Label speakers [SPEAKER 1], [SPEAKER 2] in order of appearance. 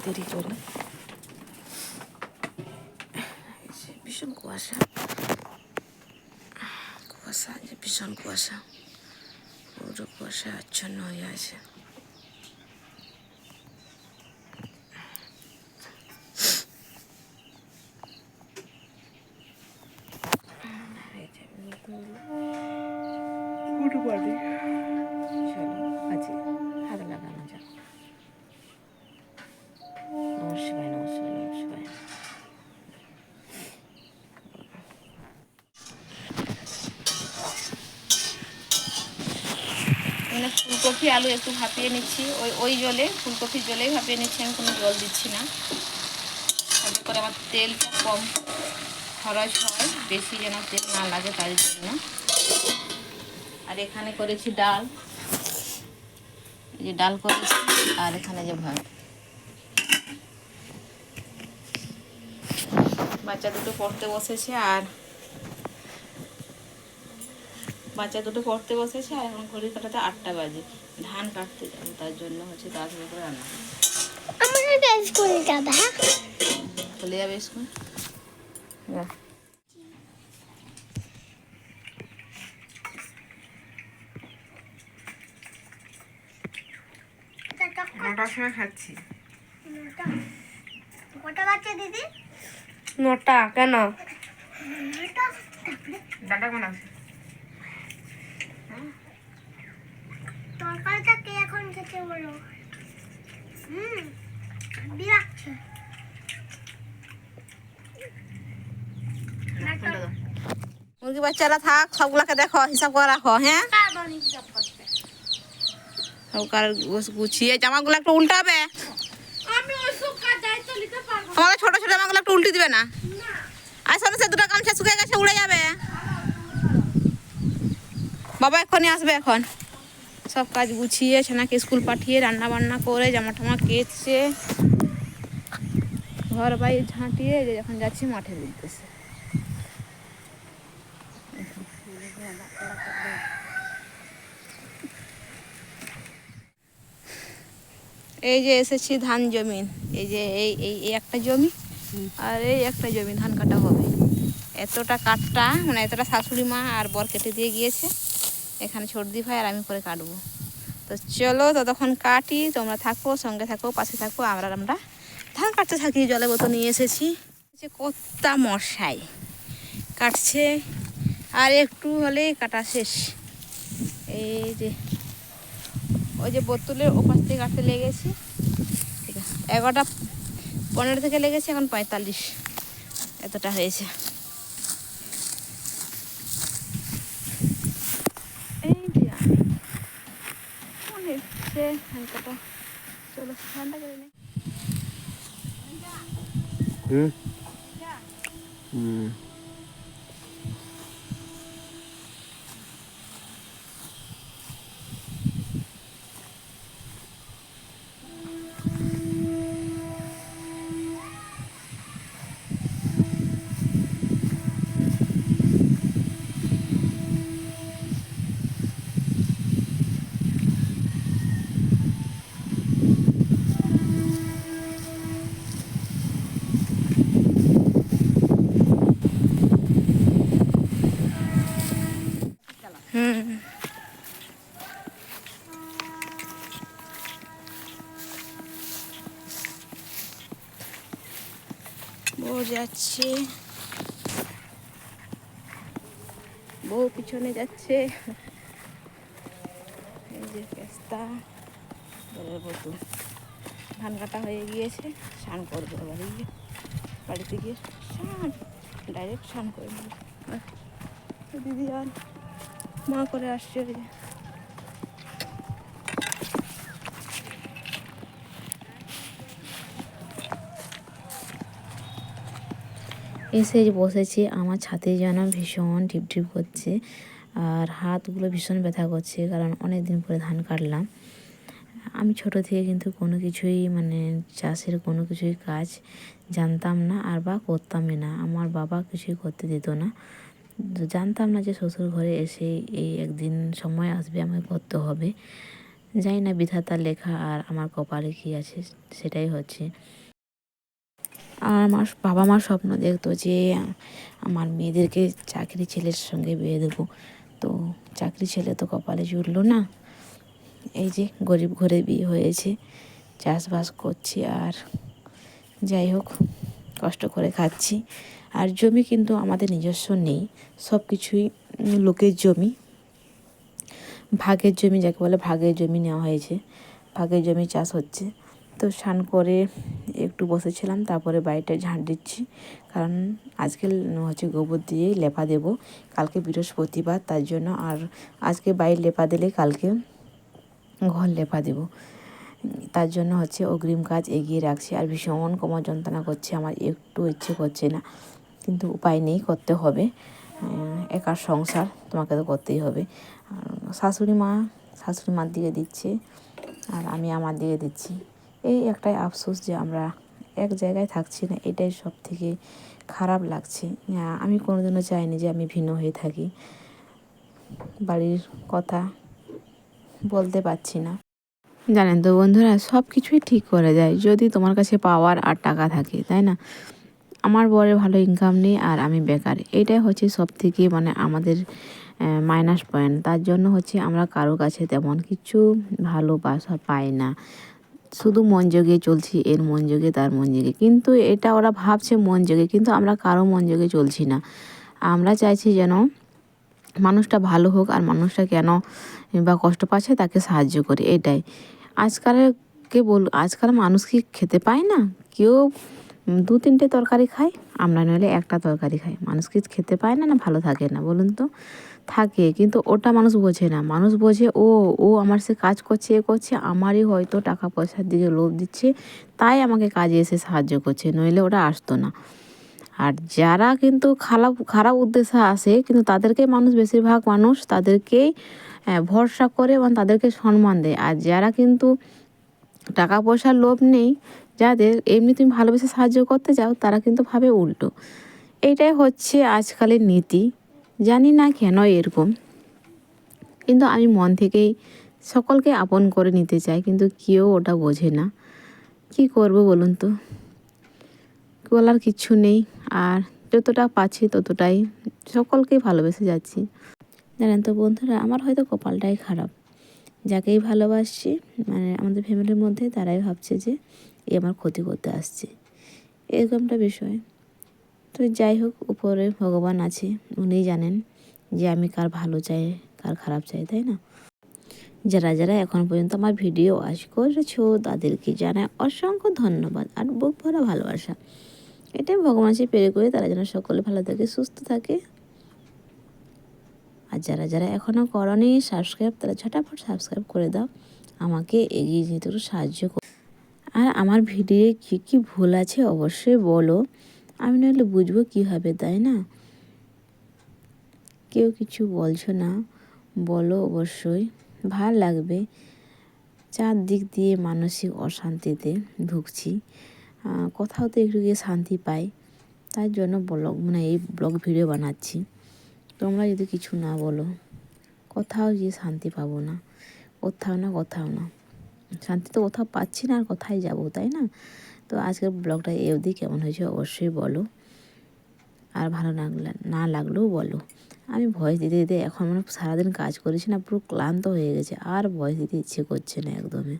[SPEAKER 1] দেরি করে। ভীষণ কুয়াশা, কুয়াশা যে ভীষণ কুয়াশা, পুরো কুয়াশা আচ্ছন্ন হয়ে আছে। চলো আছে হাত লাগানো যাক। নমস্কার, নমস্কার, নমস্কার। মানে ফুলকপি আলু একটু ভাপিয়ে নিচ্ছি, ওই জলে, ফুলকপির জলেই ভাপিয়ে নিচ্ছি, আমি কোনো জল দিচ্ছি না, তাতে করে আমার তেলটা কম খরচ হয়, বেশি যেন তেল না লাগে তার জন্য। আর এখানে করেছি ডাল, এই যে ডাল করেছি, আর এখানে যে ভাত। বাচ্চা দুটো পড়তে বসেছে, আর এখন ঘড়ির কাটাতে 8টা বাজে, ধান কাটতে যাবো, তার জন্য হচ্ছে তাড়াতাড়ি করে রান্না চলে যাবে স্কুল। নটার সময় খাচ্ছি। কটা বাচ্চা দিদি? 9টা। কেন? ডাটা কোন আছে? তরকারিটা কে এখন খেতে বলো? দিরাচ্ছে। মুরগি বাচ্চারা থাক, সবগুলাকে দেখো, হিসাব করে রাখো। হ্যাঁ, গুছিয়ে জামাগুলো একটু উল্টাবে। আমাদের ছোট ছোট জামাগুলো একটু উল্টে দিবে না? আসলে সে 2টা গামছা শুকিয়ে গেছে, উড়ে যাবে। বাবা এক্ষুনি আসবে। এখন সব কাজ গুছিয়ে ছানাকে স্কুল পাঠিয়ে রান্না বান্না করে জামা টামা কেচে ঘর বাইরে ঝাঁটিয়ে যখন যাচ্ছি মাঠের উদ্দেশ্যে। এই যে এসেছি ধান জমি, এই যে এই একটা জমি আর এই একটা জমি ধান কাটা হবে। এতটা কাটটা, মানে এতটা শাশুড়ি মা আর বর কেটে দিয়ে গিয়েছে, এখানে ছোটদি ভাই আর আমি করে কাটবো। তো চলো ততক্ষণ কাটি, তোমরা থাকো, সঙ্গে থাকো, পাশে থাকো, আমরা ধান কাটতে থাকি। জলে বোতল নিয়ে এসেছি। কত্তা মশাই কাটছে, আর একটু হলেই কাটা শেষ। এই যে ওই যে বোতলের ওপাশ থেকে কাটতে লেগেছি, ঠিক আছে, 11টা 15 থেকে লেগেছে, এখন 45 এতটা হয়েছে। এই যে মনে হচ্ছে ধান কাটা। চলো ধানটা কেটে নেই। বউ যাচ্ছে, বউ পিছনে যাচ্ছে। এই যে পেস্তা, জলের বোতল। ধান কাটা হয়ে গিয়েছে, স্নান করবো বাড়িতে গিয়ে স্নান, ডাইরেক্ট স্নান করে নেবো। দিদি আর মা করে আসছে। ওই যে এসে বসেছি, আমার ছাতে যেন ভীষণ ঢিপঢিপ করছে, আর হাতগুলো ভীষণ ব্যথা করছে, কারণ অনেক দিন পরে ধান কাটলাম। আমি ছোট থেকে কিন্তু কোনো কিছুই, মানে চাষের কোনো কিছুই কাজ জানতাম না, আর বা করতামই না। আমার বাবা কিছুই করতে দিত না। জানতাম না যে শ্বশুর ঘরে এসে এই একদিন সময় আসবে আমাকে করতে হবে।
[SPEAKER 2] জানি না বিধাতার লেখা আর আমার কপালে কী আছে, সেটাই হচ্ছে। আর আমার বাবা মার স্বপ্ন দেখতো যে আমার মেয়েদেরকে চাকরি ছেলের সঙ্গে বিয়ে দেবো, তো চাকরি ছেলে তো কপালে জুটলো না। এই যে গরিব ঘরে বিয়ে হয়েছে, চাষবাস করছি, আর যাই হোক কষ্ট করে খাচ্ছি। আর জমি কিন্তু আমাদের নিজস্ব নেই, সব কিছুই লোকের জমি, ভাগের জমি যাকে বলে, ভাগের জমি নেওয়া হয়েছে, ভাগের জমি চাষ হচ্ছে। তো স্নান করে একটু বসেছিলাম, তারপরে বাড়িটা ঝাঁট দিচ্ছি, কারণ আজকে হচ্ছে গোবর দিয়েই লেপা দেব, কালকে বৃহস্পতিবার তার জন্য। আর আজকে বাড়ি লেপা দিলে কালকে ঘর লেপা দেব, তার জন্য হচ্ছে অগ্রিম কাজ এগিয়ে রাখছি। আর ভীষণ কোমর যন্ত্রণা করছে, আমার একটু ইচ্ছে করছে না, কিন্তু উপায় নেই, করতে হবে, একার সংসার, তোমাকে তো করতেই হবে। শাশুড়ি মার দিকে দিচ্ছে আর আমি আমার দিকে দিচ্ছি। এই একটাই আফসোস যে আমরা এক জায়গায় থাকছি না, এটাই সব থেকে খারাপ লাগছে। আমি কোনোদিনও চাইনি যে আমি ভিন্ন হয়ে থাকি, বাড়ির কথা বলতে পারছি না। জানেন তো বন্ধুরা, সব কিছুই ঠিক করা যায় যদি তোমার কাছে পাওয়ার আর টাকা থাকে, তাই না? আমার বরের ভালো ইনকাম নেই আর আমি বেকার, এটাই হচ্ছে সব থেকে মানে আমাদের মাইনাস পয়েন্ট। তার জন্য হচ্ছে আমরা কারো কাছে তেমন কিছু ভালোবাসা পাই না, শুধু মন জোগে চলছি, এর মন জোগে তার মন জোগে, কিন্তু এটা ওরা ভাবছে মন জোগে, কিন্তু আমরা কারো মন জোগে চলছি না। আমরা চাইছি যেন মানুষটা ভালো হোক, আর মানুষটা কেন বা কষ্ট পাচ্ছে তাকে সাহায্য করি, এটাই। আজকাল মানুষ কি খেতে পায় না? কেউ 2-3টে তরকারি খায়, আমরা নইলে একটা তরকারি খাই। মানুষ কি খেতে পায় না, না ভালো থাকে না বলুন তো? থাকে, কিন্তু ওটা মানুষ বোঝে না। মানুষ বোঝে ও আমার সে কাজ করছে, এ করছে, আমারই হয়তো টাকা পয়সার দিকে লোভ দিচ্ছে, তাই আমাকে কাজে এসে সাহায্য করছে, নইলে ওটা আসতো না। আর যারা কিন্তু খারাপ উদ্দেশ্যে আসে, কিন্তু তাদেরকেই মানুষ, বেশিরভাগ মানুষ তাদেরকেই ভরসা করে এবং তাদেরকে সম্মান দেয়। আর যারা কিন্তু টাকা পয়সার লোভ নেই, যাদের এমনি তুমি ভালোবেসে সাহায্য করতে চাও, তারা কিন্তু ভাবে উল্টো। এইটাই হচ্ছে আজকালের নীতি, জানি না কেন এরকম, কিন্তু আমি মন থেকেই সকলকে আপন করে নিতে চাই, কিন্তু কেউ ওটা বোঝে না। কি করব বলুন তো, বলার কিচ্ছু নেই। আর যতটা পাচ্ছি ততটাই সকলকেই ভালোবেসে যাচ্ছি। জানেন তো বন্ধুরা, আমার হয়তো কপালটাই খারাপ, যাকেই ভালোবাসছি মানে আমাদের ফ্যামিলির মধ্যে তারাই ভাবছে যে এ আমার ক্ষতি করতে আসছে, এরকমটা বিষয়। তো যাই হোক, উপরে ভগবান আছে, উনিই জানেন যে আমি কার ভালো চাই, কার খারাপ চাই, তাই না? যারা যারা এখন পর্যন্ত আমার ভিডিও ওয়াচ করেছো, তাদেরকে জানাই অসংখ্য ধন্যবাদ আর বুক ভরা ভালোবাসা। এটাই ভগবান সে পেরে করে তারা যেন সকলে ভালো থাকে, সুস্থ থাকে। আর যারা যারা এখনও করনি সাবস্ক্রাইব, তারা ঝটাফট সাবস্ক্রাইব করে দাও, আমাকে এগিয়ে যেতে একটু সাহায্য করো। আর আমার ভিডিওয়ে কী কী ভুল আছে অবশ্যই বলো, আমি নাহলে বুঝবো কীভাবে, তাই না? কেউ কিছু বলছো না, বলো অবশ্যই, ভাল লাগবে। চারদিক দিয়ে মানসিক অশান্তিতে ভুগছি, কোথাও তো একটু গিয়ে শান্তি পাই, তার জন্য এই ব্লগ ভিডিও বানাচ্ছি। তোমরা যদি কিছু না বলো, কোথাও গিয়ে শান্তি পাবো না, কোথাও না শান্তি তো কোথাও পাচ্ছি না, আর কোথায় যাবো, তাই না? তো আজকের ব্লগটা এই অবধি, কেমন হয়েছে অবশ্যই বলো, আর ভালো না লাগলেও বলো। আমি ভয়েস দিতে দিতে এখন মানে সারাদিন কাজ করেছি না, পুরো ক্লান্ত হয়ে গেছে, আর ভয়েস দিতে ইচ্ছে করছে না একদমই।